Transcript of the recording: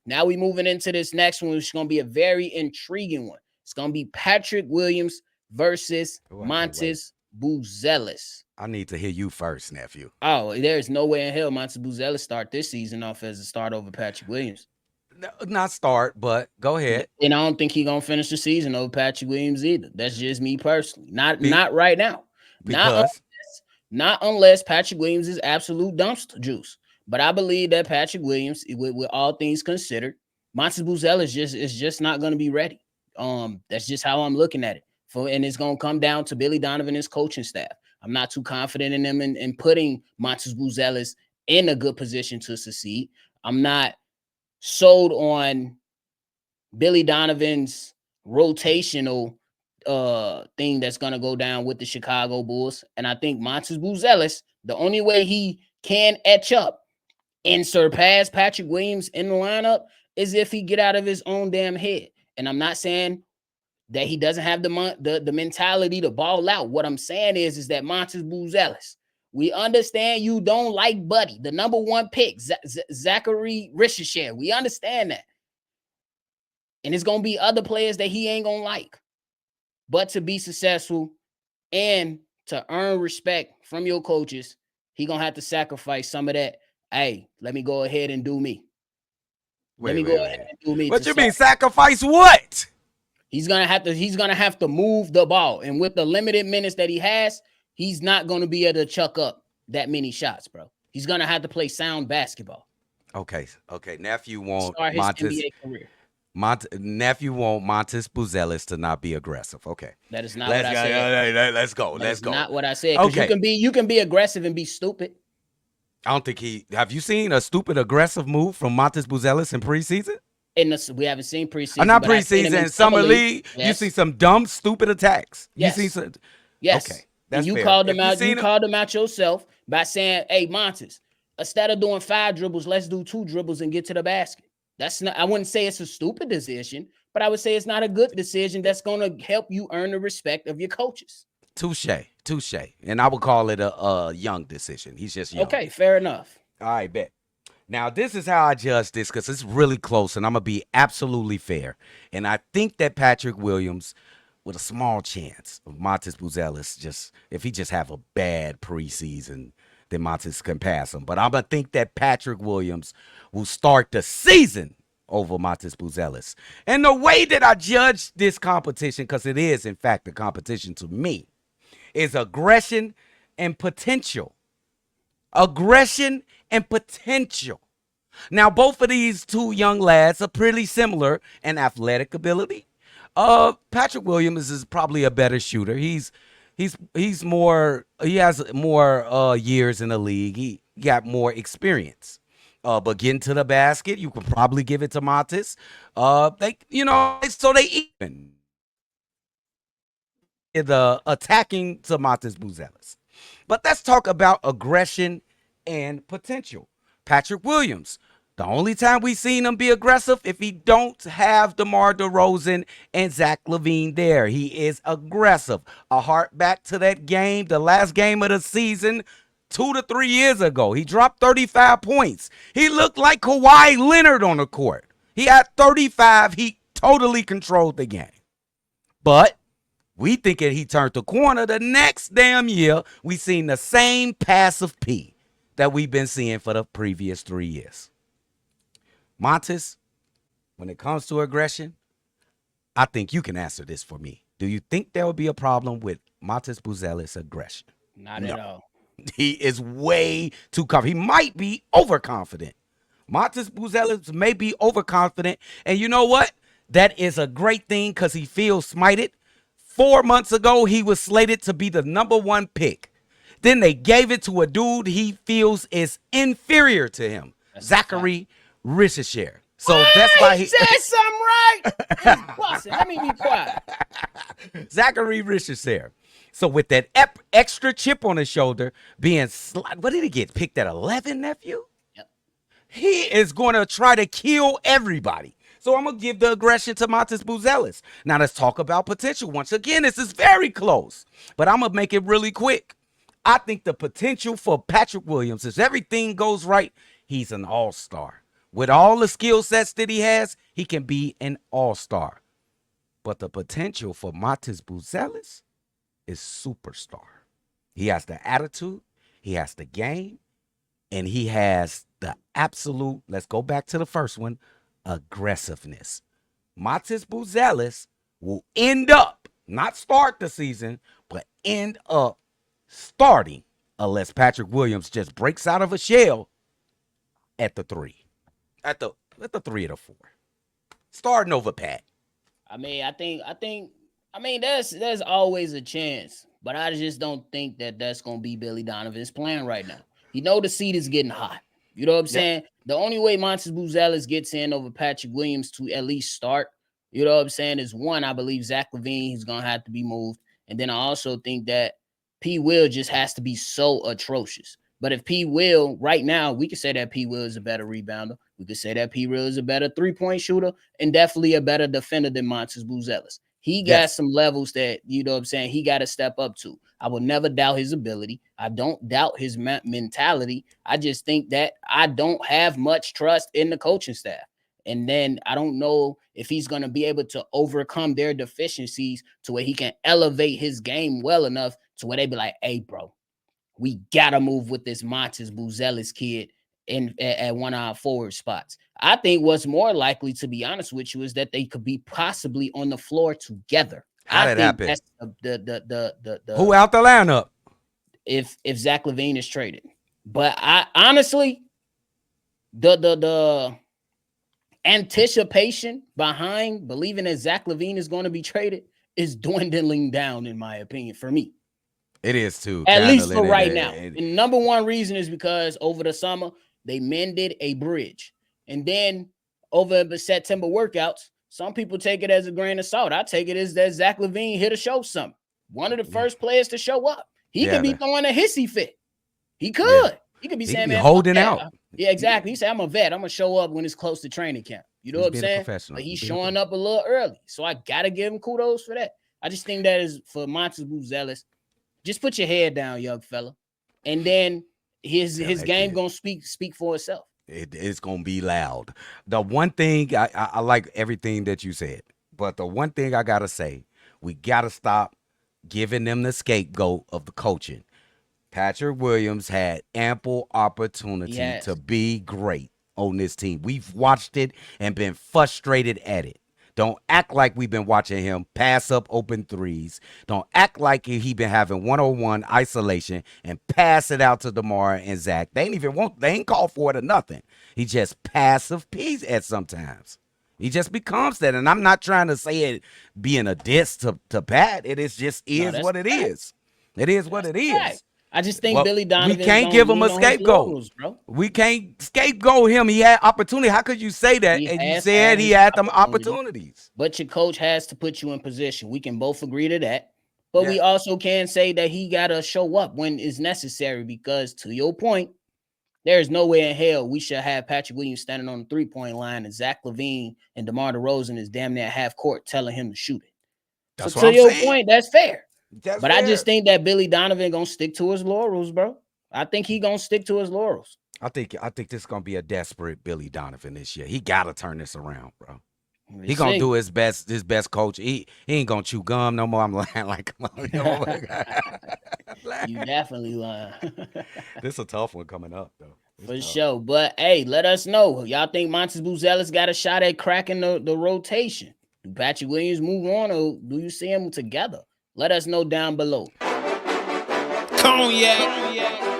Now we moving into this next one, which is going to be a very intriguing one. It's going to be Patrick Williams versus Wait. Montes Buzelis. I need to hear you first, nephew. Oh, there's no way in hell Montes Buzelis start this season off as a start over Patrick Williams. No, not start, but go ahead. And I don't think he's gonna finish the season over Patrick Williams either. That's just me personally. Not Be, not right now. Not because not unless Patrick Williams is absolute dumpster juice. But I believe that Patrick Williams, with all things considered, Montes Buzelis is just not going to be ready. That's just how I'm looking at it. And it's going to come down to Billy Donovan and his coaching staff. I'm not too confident in them in putting Montes Buzelis in a good position to succeed. I'm not sold on Billy Donovan's rotational thing that's going to go down with the Chicago Bulls. And I think Montes Buzelis, the only way he can etch up and surpass Patrick Williams in the lineup is if he get out of his own damn head. And I'm not saying that he doesn't have the mentality to ball out. What I'm saying is that Montes Buzelis, we understand you don't like Buddy, the number one pick, Zachary Richardson. We understand that. And it's going to be other players that he ain't going to like. But to be successful and to earn respect from your coaches, he going to have to sacrifice some of that. Hey, let me go ahead and do me. Let me go ahead and do me. What you mean sacrifice what? He's gonna have to move the ball. And with the limited minutes that he has, he's not gonna be able to chuck up that many shots, bro. He's gonna have to play sound basketball. Okay. Nephew won't start his NBA career. Nephew want Montes Buzelis to not be aggressive. Okay. That is not what I said. Let's go. Let's go. Not what I said. Okay. You can be aggressive and be stupid. I don't think have you seen a stupid aggressive move from Montes Buzelis in preseason? We haven't seen preseason. Not preseason, summer league. Yes. You see some dumb, stupid attacks. Yes. You see some. Yes. Okay. That's you fair. Called them out. You called them out yourself by saying, "Hey, Montes, instead of doing 5 dribbles, let's do 2 dribbles and get to the basket." That's not. I wouldn't say it's a stupid decision, but I would say it's not a good decision that's going to help you earn the respect of your coaches. Touche. And I would call it a young decision. He's just young. Okay, fair enough. All right, bet. Now, this is how I judge this because it's really close, and I'm going to be absolutely fair. And I think that Patrick Williams, with a small chance of Montes Buzelis, if he just have a bad preseason, then Montes can pass him. But I'm going to think that Patrick Williams will start the season over Montes Buzelis. And the way that I judge this competition, because it is, in fact, a competition to me, is aggression and potential. Aggression and potential. Now, both of these 2 young lads are pretty similar in athletic ability. Patrick Williams is probably a better shooter. He has more years in the league. He got more experience. But getting to the basket, you could probably give it to Montes. So they even the attacking to Montes Buzelis. But let's talk about aggression and potential. Patrick Williams, the only time we've seen him be aggressive if he don't have DeMar DeRozan and Zach LaVine there. He is aggressive. A heart back to that game, the last game of the season, 2 to 3 years ago. He dropped 35 points. He looked like Kawhi Leonard on the court. He had 35. He totally controlled the game. But we thinking he turned the corner. The next damn year, we seen the same passive P that we've been seeing for the previous 3 years. Montes, when it comes to aggression, I think you can answer this for me. Do you think there will be a problem with Montes Buzelis' aggression? Not at all. He is way too confident. He might be overconfident. Montes Buzelis may be overconfident. And you know what? That is a great thing because he feels smited. 4 months ago, he was slated to be the number 1 pick. Then they gave it to a dude he feels is inferior to him, Zachary Richardson. So that's why he said something right. Let me be quiet. Zachary Richardson. So with that extra chip on his shoulder, what did he get? Picked at 11, nephew? Yep. He is going to try to kill everybody. So I'm going to give the aggression to Montes Buzelis. Now let's talk about potential. Once again, this is very close, but I'm going to make it really quick. I think the potential for Patrick Williams, if everything goes right, he's an all-star. With all the skill sets that he has, he can be an all-star. But the potential for Matis Buzelis is superstar. He has the attitude, he has the game, and he has the absolute, let's go back to the first one, aggressiveness. Matis Buzelis will end up, not start the season, but end up starting unless Patrick Williams just breaks out of a shell at the 3. At the 3 or the 4. Starting over Pat. There's always a chance, but I just don't think that that's gonna be Billy Donovan's plan right now. You know the seat is getting hot. You know what I'm saying? The only way Montes Buzelis gets in over Patrick Williams to at least start, you know what I'm saying, is one, I believe Zach LaVine, he's gonna have to be moved, and then I also think that P. Will just has to be so atrocious. But if P. Will, right now, we could say that P. Will is a better rebounder. We could say that P. Will is a better three-point shooter and definitely a better defender than Montes Buzelis. He got some levels that, you know what I'm saying, he got to step up to. I will never doubt his ability. I don't doubt his mentality. I just think that I don't have much trust in the coaching staff. And then I don't know if he's going to be able to overcome their deficiencies to where he can elevate his game well enough to where they be like, hey, bro, we got to move with this Montes Buzelis kid at one of our forward spots. I think what's more likely, to be honest with you, is that they could be possibly on the floor together. How I that think happen? that's the Who out the lineup? If Zach LaVine is traded. But I honestly, the anticipation behind believing that Zach LaVine is going to be traded is dwindling down, in my opinion, for me. It is too. At least for right now. And number one reason is because over the summer, they mended a bridge. And then over the September workouts, some people take it as a grain of salt. I take it as that Zach LaVine hit a show something. One of the first players to show up. He could be throwing a hissy fit. He could. Yeah. He could be saying, man, holding out. Yeah, exactly. He said, I'm a vet. I'm going to show up when it's close to training camp. You know what I'm saying? But he's showing up a little early. So I got to give him kudos for that. I just think that is for Montes Buzelis. Just put your head down, young fella. And then his game going to speak for itself. It's going to be loud. The one thing, I like everything that you said. But the one thing I got to say, we got to stop giving them the scapegoat of the coaching. Patrick Williams had ample opportunity to be great on this team. We've watched it and been frustrated at it. Don't act like we've been watching him pass up open threes. Don't act like he been having one-on-one isolation and pass it out to DeMar and Zach. They ain't called for it or nothing. He just passive peas at sometimes. He just becomes that. And I'm not trying to say it being a diss to Pat. It is just what it is. It is what it is. I just think Billy Donovan. We can't give him a scapegoat. We can't scapegoat him. He had opportunity. How could you say that? And you said he had them opportunities. But your coach has to put you in position. We can both agree to that. But we also can say that he got to show up when it's necessary because, to your point, there is no way in hell we should have Patrick Williams standing on the three-point line and Zach LaVine and DeMar DeRozan is damn near half court telling him to shoot it. That's so to your point, that's fair. But I just think that Billy Donovan gonna stick to his laurels, bro. I think he gonna stick to his laurels. I think this is gonna be a desperate Billy Donovan this year. He gotta turn this around, bro. He gonna do his best coach. He ain't gonna chew gum no more. I'm lying like you definitely lying. This is a tough one coming up though. For sure. But hey, let us know. Y'all think Montes Buzelis got a shot at cracking the rotation? Do Patrick Williams move on or do you see them together? Let us know down below. Cognac.